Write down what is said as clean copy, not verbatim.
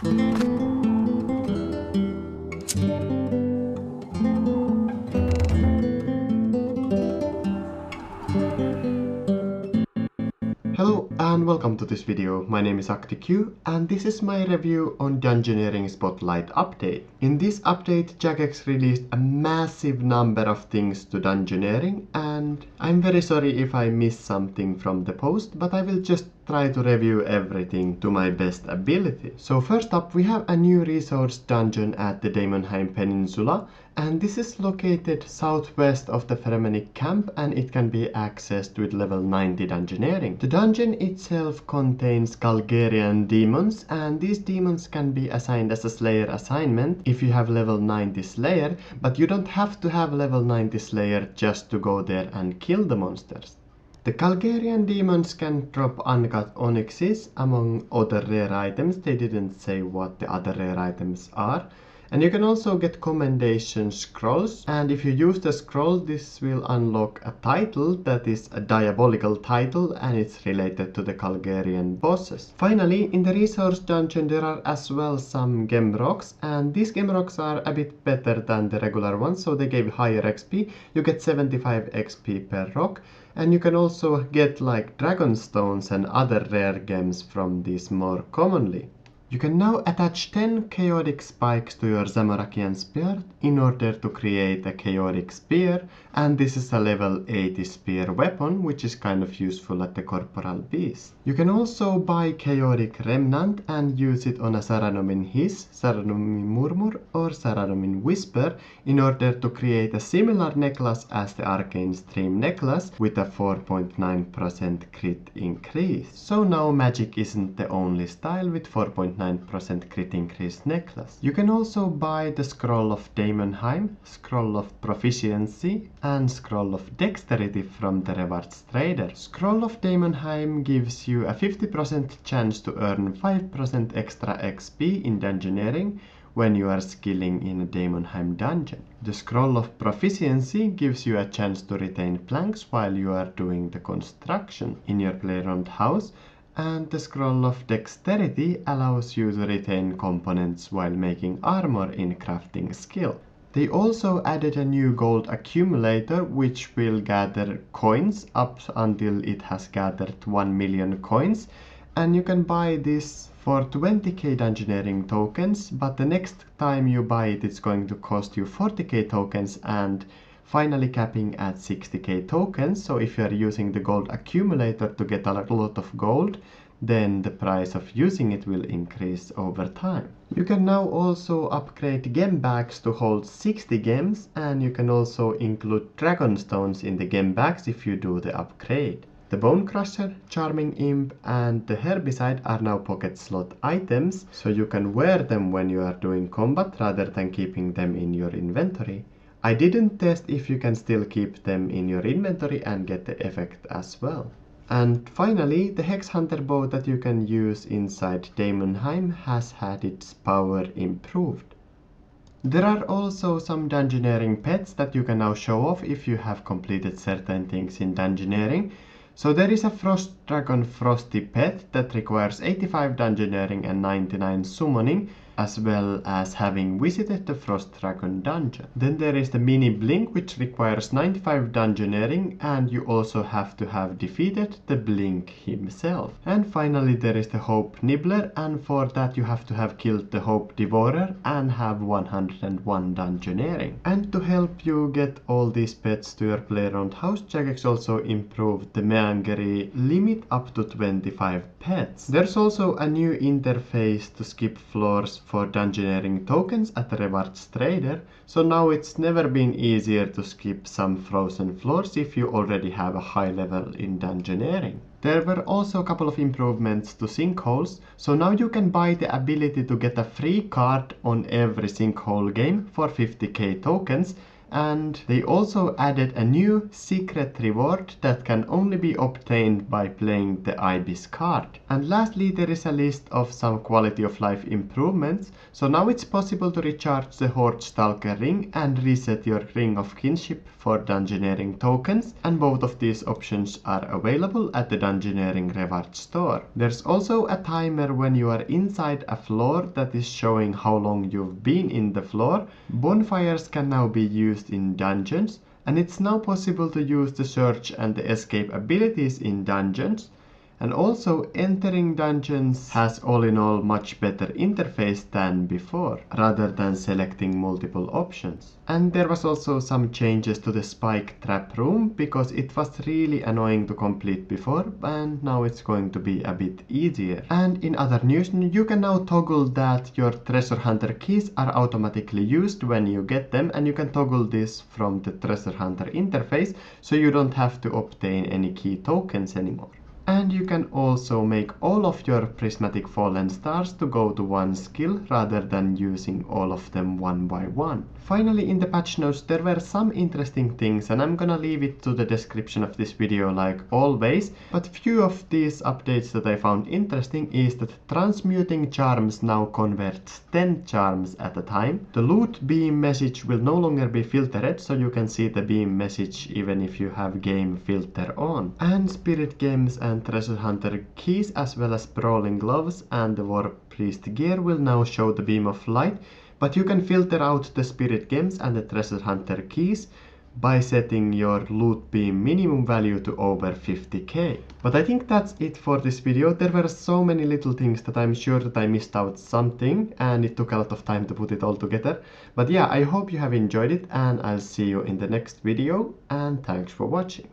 Hello and welcome to this video. My name is ActiqueRS and this is my review on Dungeoneering Spotlight update. In this update, Jagex released a massive number of things to Dungeoneering, and I'm very sorry if I missed something from the post, but I will just try to review everything to my best ability. So first up, we have a new resource dungeon at the Daemonheim Peninsula, and this is located southwest of the Fremenic camp, and it can be accessed with level 90 Dungeoneering. The dungeon itself contains Kal'Gerian demons, and these demons can be assigned as a Slayer assignment if you have level 90 Slayer, but you don't have to have level 90 Slayer just to go there and kill the monsters. The Kal'Gerian demons can drop uncut onyxes among other rare items. They didn't say what the other rare items are. And you can also get commendation scrolls, and if you use the scroll, this will unlock a title that is a diabolical title, and it's related to the Kal'Gerian bosses. Finally, in the resource dungeon there are as well some gem rocks, and these gem rocks are a bit better than the regular ones, so they gave higher XP. You get 75 XP per rock, and you can also get like dragon stones and other rare gems from these more commonly. You can now attach 10 chaotic spikes to your Zamorakian spear in order to create a chaotic spear, and this is a level 80 spear weapon, which is kind of useful at the corporal beast. You can also buy chaotic remnant and use it on a Saranomin hiss, Saranomin murmur or Saranomin whisper in order to create a similar necklace as the arcane stream necklace with a 4.9% crit increase. So now magic isn't the only style with 4.9% crit increase necklace. You can also buy the Scroll of Daemonheim, Scroll of Proficiency, and Scroll of Dexterity from the rewards trader. Scroll of Daemonheim gives you a 50% chance to earn 5% extra XP in Dungeoneering when you are skilling in a Daemonheim dungeon. The Scroll of Proficiency gives you a chance to retain planks while you are doing the construction in your playground house, and the Scroll of Dexterity allows you to retain components while making armor in crafting skill. They also added a new gold accumulator which will gather coins up until it has gathered 1 million coins, and you can buy this for 20k Dungeoneering tokens, but the next time you buy it, it's going to cost you 40k tokens and finally capping at 60k tokens. So if you are using the gold accumulator to get a lot of gold, then the price of using it will increase over time. You can now also upgrade gem bags to hold 60 gems, and you can also include dragon stones in the gem bags if you do the upgrade. The Bone Crusher, Charming Imp, and the Herbicide are now pocket slot items, so you can wear them when you are doing combat rather than keeping them in your inventory. I didn't test if you can still keep them in your inventory and get the effect as well. And finally, the Hex Hunter bow that you can use inside Daemonheim has had its power improved. There are also some Dungeoneering pets that you can now show off if you have completed certain things in Dungeoneering. So there is a Frost Dragon Frosty pet that requires 85 Dungeoneering and 99 summoning, as well as having visited the Frost Dragon dungeon. Then there is the Mini Blink, which requires 95 Dungeoneering, and you also have to have defeated the Blink himself. And finally there is the Hope Nibbler, and for that you have to have killed the Hope Devourer and have 101 Dungeoneering. And to help you get all these pets to your playground house, Jagex also improved the meangery limit up to 25 pets. There's also a new interface to skip floors for Dungeoneering tokens at the rewards trader, so now it's never been easier to skip some frozen floors if you already have a high level in Dungeoneering. There were also a couple of improvements to sinkholes, so now you can buy the ability to get a free card on every sinkhole game for 50k tokens, And they also added a new secret reward that can only be obtained by playing the Ibis card. And lastly, there is a list of some quality of life improvements. So now it's possible to recharge the Horde Stalker ring and reset your ring of kinship for Dungeoneering tokens, and both of these options are available at the Dungeoneering reward store. There's also a timer when you are inside a floor that is showing how long you've been in the floor. Bonfires can now be used in dungeons, and it's now possible to use the search and the escape abilities in dungeons. And also, entering dungeons has all in all much better interface than before, rather than selecting multiple options. And there was also some changes to the spike trap room, because it was really annoying to complete before, and now it's going to be a bit easier. And in other news, you can now toggle that your treasure hunter keys are automatically used when you get them, and you can toggle this from the treasure hunter interface, so you don't have to obtain any key tokens anymore. And you can also make all of your prismatic fallen stars to go to one skill rather than using all of them one by one. Finally, in the patch notes there were some interesting things, and I'm gonna leave it to the description of this video like always, but few of these updates that I found interesting is that transmuting charms now converts 10 charms at a time. The loot beam message will no longer be filtered, so you can see the beam message even if you have game filter on. And spirit gems and treasure hunter keys, as well as brawling gloves and the war priest gear, will now show the beam of light, but you can filter out the spirit gems and the treasure hunter keys by setting your loot beam minimum value to over 50k. But I think that's it for this video. There were so many little things that I'm sure that I missed out something, and it took a lot of time to put it all together. But yeah, I hope you have enjoyed it, and I'll see you in the next video, and thanks for watching.